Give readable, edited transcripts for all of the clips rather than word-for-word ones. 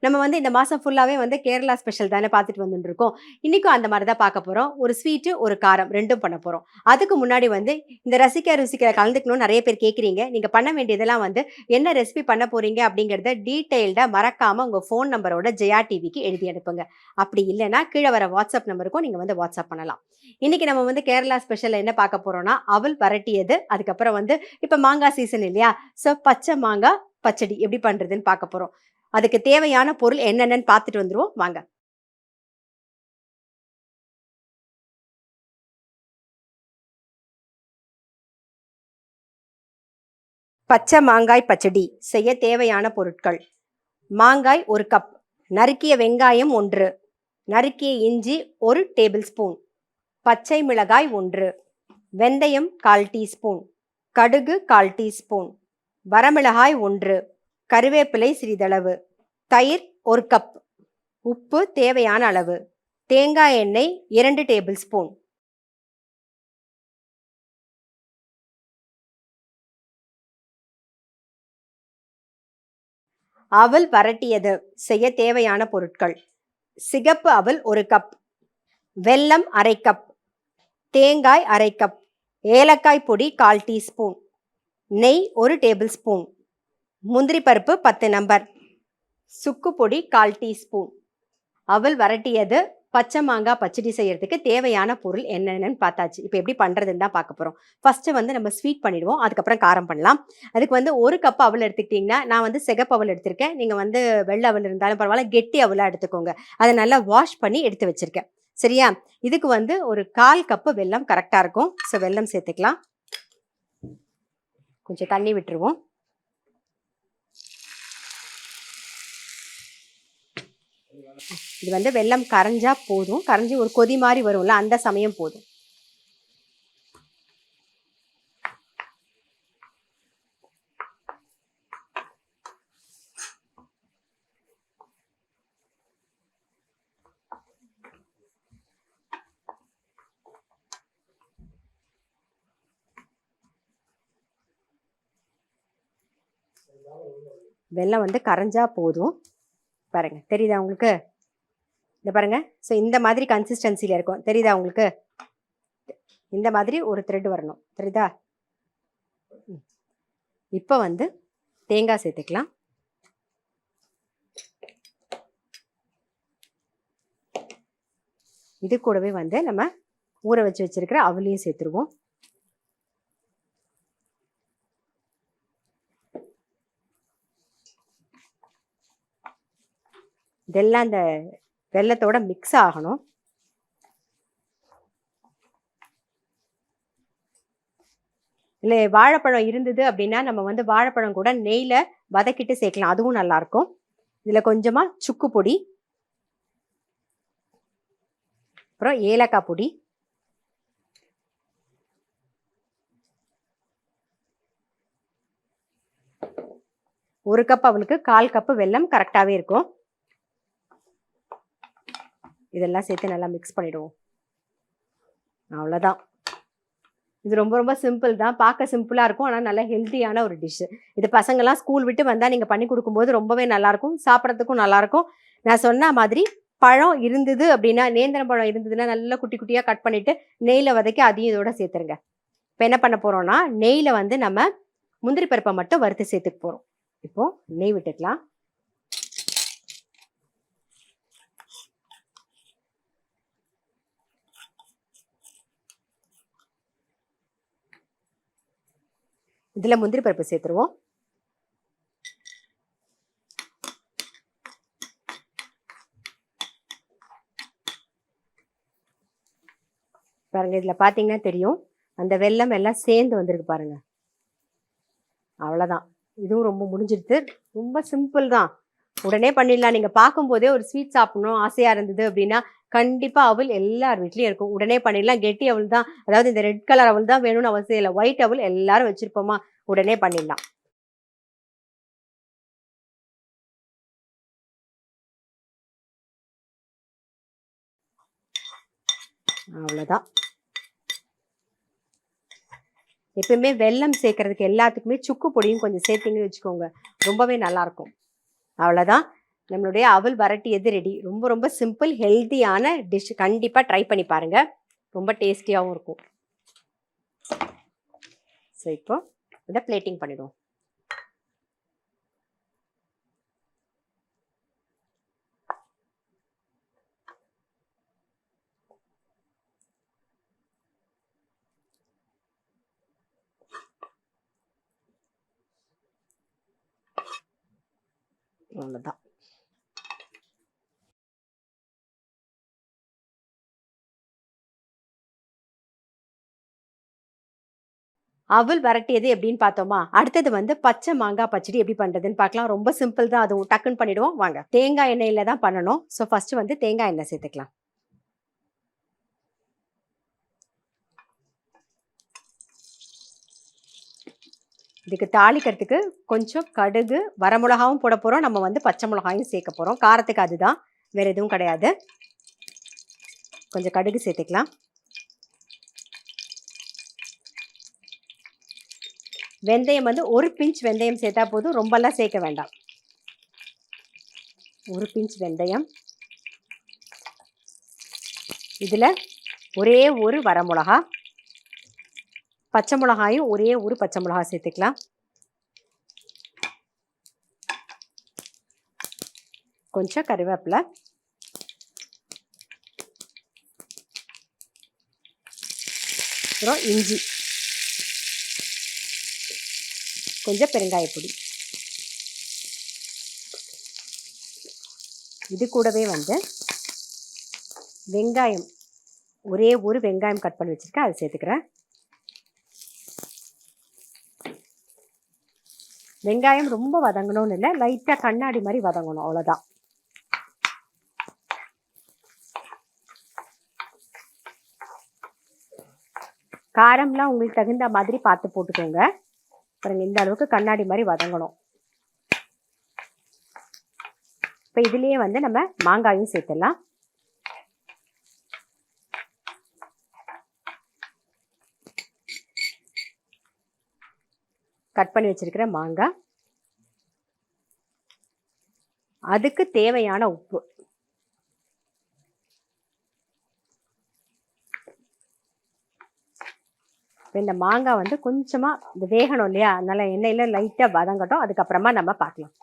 நம்ம வந்து இந்த மாசம் ஃபுல்லாவே வந்து கேரளா ஸ்பெஷல் தானே பார்த்துட்டு வந்துட்டு இருக்கோம். இன்னைக்கும் அந்த மாரி தான் பார்க்க போறோம். ஒரு ஸ்வீட்டு, ஒரு காரம் 2ம் பண்ண போறோம். அதுக்கு முன்னாடி வந்து இந்த ரசிக்க ருசிக்க கலந்துக்கணும்னு நெறைய பேர் கேட்கிறீங்க. நீங்க பண்ண வேண்டியதெல்லாம் வந்து என்ன ரெசிபி பண்ண போறீங்க அப்படிங்கிறத டீட்டெயில்டா மறக்காம உங்க ஃபோன் நம்பரோட ஜெயா டிவிக்கு எழுதி அனுப்புங்க. அப்படி இல்லன்னா கீழ வர வாட்ஸ்அப் நம்பருக்கும் நீங்க வந்து வாட்ஸ்அப் பண்ணலாம். இன்னைக்கு நம்ம வந்து கேரளா ஸ்பெஷல்ல என்ன பார்க்க போறோம்னா, அவல் வரட்டியது. அதுக்கப்புறம் வந்து இப்ப மாங்காய் சீசன் இல்லையா? ஸோ பச்சை மாங்காய் பச்சடி எப்படி பண்றதுன்னு பார்க்க போறோம். அதுக்கு தேவையான பொருள் என்னென்னன்னு பார்த்துட்டு வந்துருவோம் வாங்க. பச்சை மாங்காய் பச்சடி செய்ய தேவையான பொருட்கள்: மாங்காய் 1 கப், நறுக்கிய வெங்காயம் 1, நறுக்கிய இஞ்சி 1 டேபிள் ஸ்பூன், பச்சை மிளகாய் 1, வெந்தயம் 1/4 டீஸ்பூன், கடுகு 1/4 டீஸ்பூன், வரமிளகாய் 1, கருவேப்பிலை சிறிதளவு, தயிர் 1 கப், உப்பு தேவையான அளவு, தேங்காய் எண்ணெய் 2 டேபிள் ஸ்பூன். அவல் வரட்டியது செய்ய தேவையான பொருட்கள்: சிகப்பு அவல் 1 கப், வெல்லம் 1/2 கப், தேங்காய் 1/2 கப், ஏலக்காய் பொடி 1/4 டீஸ்பூன், நெய் 1 டேபிள் ஸ்பூன், முந்திரி பருப்பு 10 நம்பர், சுக்கு பொடி 1/4 டீஸ்பூன். அவல் வரட்டியது பச்சை மாங்காய் பச்சடி செய்யறதுக்கு தேவையான பொருள் என்னென்னு பார்த்தாச்சு. இப்போ எப்படி பண்றதுன்னு தான் பார்க்க போறோம். ஃபர்ஸ்ட் வந்து நம்ம ஸ்வீட் பண்ணிடுவோம். அதுக்கப்புறம் காரம் பண்ணலாம். அதுக்கு வந்து 1 கப் அவல் எடுத்துக்கிட்டிங்கன்னா, நான் வந்து சிகப்பு அவல் எடுத்திருக்கேன். நீங்க வந்து வெள்ளை அவல் இருந்தாலும் பரவாயில்ல, கெட்டி அவலா எடுத்துக்கோங்க. அதை நல்லா வாஷ் பண்ணி எடுத்து வச்சிருக்கேன். சரியா? இதுக்கு வந்து ஒரு 1/4 கப்பு வெல்லம் கரெக்டா இருக்கும். ஸோ வெல்லம் சேர்த்துக்கலாம். கொஞ்சம் தண்ணி விட்டுருவோம். இது வந்து வெல்லம் கரைஞ்சா போதும். கரைஞ்சி ஒரு கொதி மாதிரி வரும்ல, அந்த சமயம் போதும். வெல்லம் வந்து கரைஞ்சா போதும். பாருங்க, தெரியுதா உங்களுக்கு? இந்த பாருங்க. ஸோ இந்த மாதிரி கன்சிஸ்டன்சில இருக்கும். தெரியுதா உங்களுக்கு? இந்த மாதிரி ஒரு த்ரெட் வரணும். தெரியுதா? இப்போ வந்து தேங்காய் சேர்த்துக்கலாம். இது கூடவே வந்து நம்ம ஊற வச்சு வச்சிருக்கிற அவலையும் சேர்த்துருவோம். இதெல்லாம் அந்த வெல்லத்தோட மிக்ஸ் ஆகணும். இல்லை வாழைப்பழம் இருந்தது அப்படின்னா நம்ம வந்து வாழைப்பழம் கூட நெய்ல வதக்கிட்டு சேர்க்கலாம். அதுவும் நல்லா இருக்கும். இதுல கொஞ்சமா சுக்கு பொடி, அப்புறம் ஏலக்காய் பொடி, ஒரு கப் அவளுக்கு 1/4 கப்பு வெல்லம் கரெக்டாவே இருக்கும். இதெல்லாம் சேர்த்து நல்லா மிக்ஸ் பண்ணிடுவோம். அவ்வளோதான். இது ரொம்ப ரொம்ப சிம்பிள் தான். பார்க்க சிம்பிளாக இருக்கும், ஆனால் நல்ல ஹெல்த்தியான ஒரு டிஷ்ஷு. இது பசங்கள்லாம் ஸ்கூல் விட்டு வந்தால் நீங்கள் பண்ணி கொடுக்கும்போது ரொம்பவே நல்லாயிருக்கும். சாப்பிட்றதுக்கும் நல்லாயிருக்கும். நான் சொன்ன மாதிரி பழம் இருந்தது அப்படின்னா, நேந்திரம் பழம் இருந்ததுன்னா நல்லா குட்டி குட்டியாக கட் பண்ணிவிட்டு நெய்யில் வதக்கி அதையும் இதோட சேர்த்துருங்க. இப்போ என்ன பண்ண போகிறோம்னா, நெய்யில் வந்து நம்ம முந்திரி பருப்பை மட்டும் வறுத்து சேர்த்துக்க போகிறோம். இப்போது நெய் விட்டுக்கலாம். இதில் முந்திரி பருப்பு சேர்த்துருவோம். பாருங்க, இதில் பார்த்தீங்கன்னா தெரியும், அந்த வெல்லம் எல்லாம் சேர்ந்து வந்திருக்கு பாருங்க. அவ்வளோதான். இதுவும் ரொம்ப முடிஞ்சிடுது. ரொம்ப சிம்பிள் தான். உடனே பண்ணிடலாம். நீங்கள் பார்க்கும்போதே ஒரு ஸ்வீட் சாப்பிடணும் ஆசையாக இருந்தது அப்படின்னா கண்டிப்பாக அவல் எல்லார் வீட்லேயும் இருக்கும். உடனே பண்ணிடலாம். கெட்டி அவல் தான், அதாவது இந்த ரெட் கலர் அவல் தான் வேணும்னு அவசியம் இல்லை. ஒயிட் அவல் எல்லாரும் வச்சுருப்போமா, உடனே பண்ணிடலாம். அவ்வளோதான். எப்பயுமே வெல்லம் சேர்க்கறதுக்கு எல்லாத்துக்குமே சுக்கு பொடியும் கொஞ்சம் சேர்த்தீங்கன்னு வச்சுக்கோங்க, ரொம்பவே நல்லாயிருக்கும். அவ்வளோதான். நம்மளுடைய அவல் வரட்டியது ரெடி. ரொம்ப ரொம்ப சிம்பிள் ஹெல்த்தியான டிஷ். கண்டிப்பாக ட்ரை பண்ணி பாருங்கள். ரொம்ப டேஸ்டியாகவும் இருக்கும். ஸோ இப்போ இதை பிளேட்டிங் பண்ணிடுவோம். அவ்வளோதான். அவல் வரட்டியது எப்படின்னு பார்த்தோமா, அடுத்தது வந்து பச்சை மாங்காய் பச்சடி எப்படி பண்ணுறதுன்னு பார்க்கலாம். ரொம்ப சிம்பிள் தான், அதுவும் டக்குன்னு பண்ணிவிடுவோம். வாங்க. தேங்காய் எண்ணெயில் தான் பண்ணணும். ஸோ ஃபஸ்ட்டு வந்து தேங்காய் எண்ணெய் சேர்த்துக்கலாம். இதுக்கு தாளிக்கிறதுக்கு கொஞ்சம் கடுகு, வரமிளகாவும் போட போகிறோம். நம்ம வந்து பச்சை மிளகாயும் சேர்க்க போகிறோம். காரத்துக்கு அதுதான், வேறு எதுவும் கிடையாது. கொஞ்சம் கடுகு சேர்த்துக்கலாம். வெந்தயம் வந்து ஒரு பிஞ்ச் வெந்தயம் சேர்த்தா போதும், ரொம்பலாம் சேர்க்க வேண்டாம். ஒரு பிஞ்ச் வெந்தயம். இதில் ஒரே ஒரு வரமிளகா, பச்சை மிளகாயும் ஒரே ஒரு பச்சை மிளகா சேர்த்துக்கலாம். கொஞ்சம் கருவேப்பிலை, அப்புறம் இஞ்சி, கொஞ்சம் பெருங்காயப்பொடி. இது கூடவே வந்து வெங்காயம், ஒரே ஒரு வெங்காயம் கட் பண்ணி வச்சுருக்கேன், அதை சேர்த்துக்கிறேன். வெங்காயம் ரொம்ப வதங்கணும்னு இல்லை, லைட்டாக கண்ணாடி மாதிரி வதங்கணும், அவ்வளோதான். காரம்லாம் உங்களுக்கு தகுந்த மாதிரி பார்த்து போட்டுக்கோங்க. பாருங்க, இந்த அளவுக்கு கண்ணாடி மாதிரி வதங்கணும். இப்போ இதுலேயே வந்து நம்ம மாங்காயும் சேர்த்துடலாம். கட் பண்ணி வச்சிருக்கிற மாங்காய், அதுக்கு தேவையான உப்பு, இந்த மாங்காய் வந்து கொஞ்சமாக இது வேகணும் இல்லையா, அதனால எண்ணெயில் லைட்டாக வதங்கட்டும், அதுக்கப்புறமா நம்ம பார்க்கலாம்.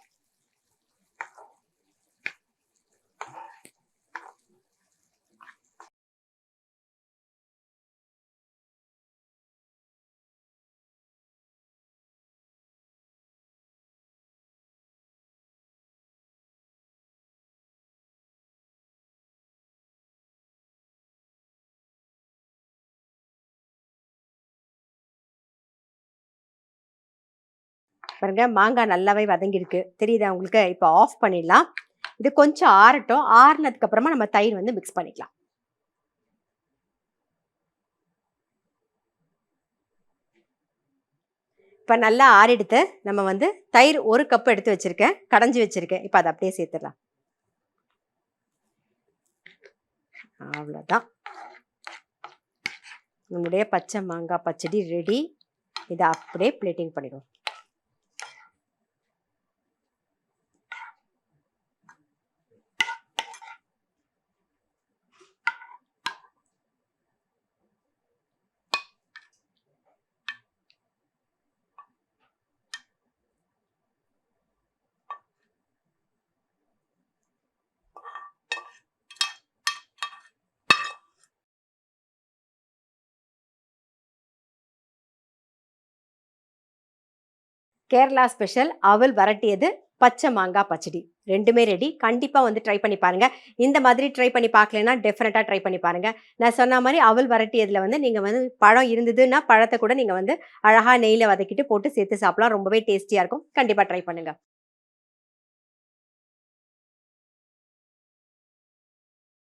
பாருங்க, மாங்காய் நல்லாவே வதங்கியிருக்கு, தெரியுதா உங்களுக்கு? இப்போ ஆஃப் பண்ணிடலாம். இது கொஞ்சம் ஆறட்டும். ஆறுனதுக்கு அப்புறமா நம்ம தயிர் வந்து மிக்ஸ் பண்ணிக்கலாம். இப்போ நல்லா ஆறிடுத்து. நம்ம வந்து தயிர் 1 கப் எடுத்து வச்சிருக்கேன், கடைஞ்சி வச்சிருக்கேன். இப்போ அதை அப்படியே சேர்த்துடலாம். அவ்வளோதான், நம்முடைய பச்சை மாங்காய் பச்சடி ரெடி. இதை அப்படியே பிளேட்டிங் பண்ணிடுவோம். கேரளா ஸ்பெஷல் அவல் வரட்டியது பச்சை மாங்காய் பச்சடி ரெண்டுமே ரெடி. கண்டிப்பாக வந்து ட்ரை பண்ணி பாருங்கள். இந்த மாதிரி ட்ரை பண்ணி பார்க்கலன்னா டெஃபினட்டாக ட்ரை பண்ணி பாருங்கள். நான் சொன்ன மாதிரி அவல் வரட்டியதில் வந்து நீங்கள் வந்து பழம் இருந்ததுன்னா பழத்தை கூட நீங்கள் வந்து அழகாக நெய்யில் வதக்கிட்டு போட்டு சேர்த்து சாப்பிடலாம். ரொம்பவே டேஸ்டியாக இருக்கும். கண்டிப்பாக ட்ரை பண்ணுங்கள்.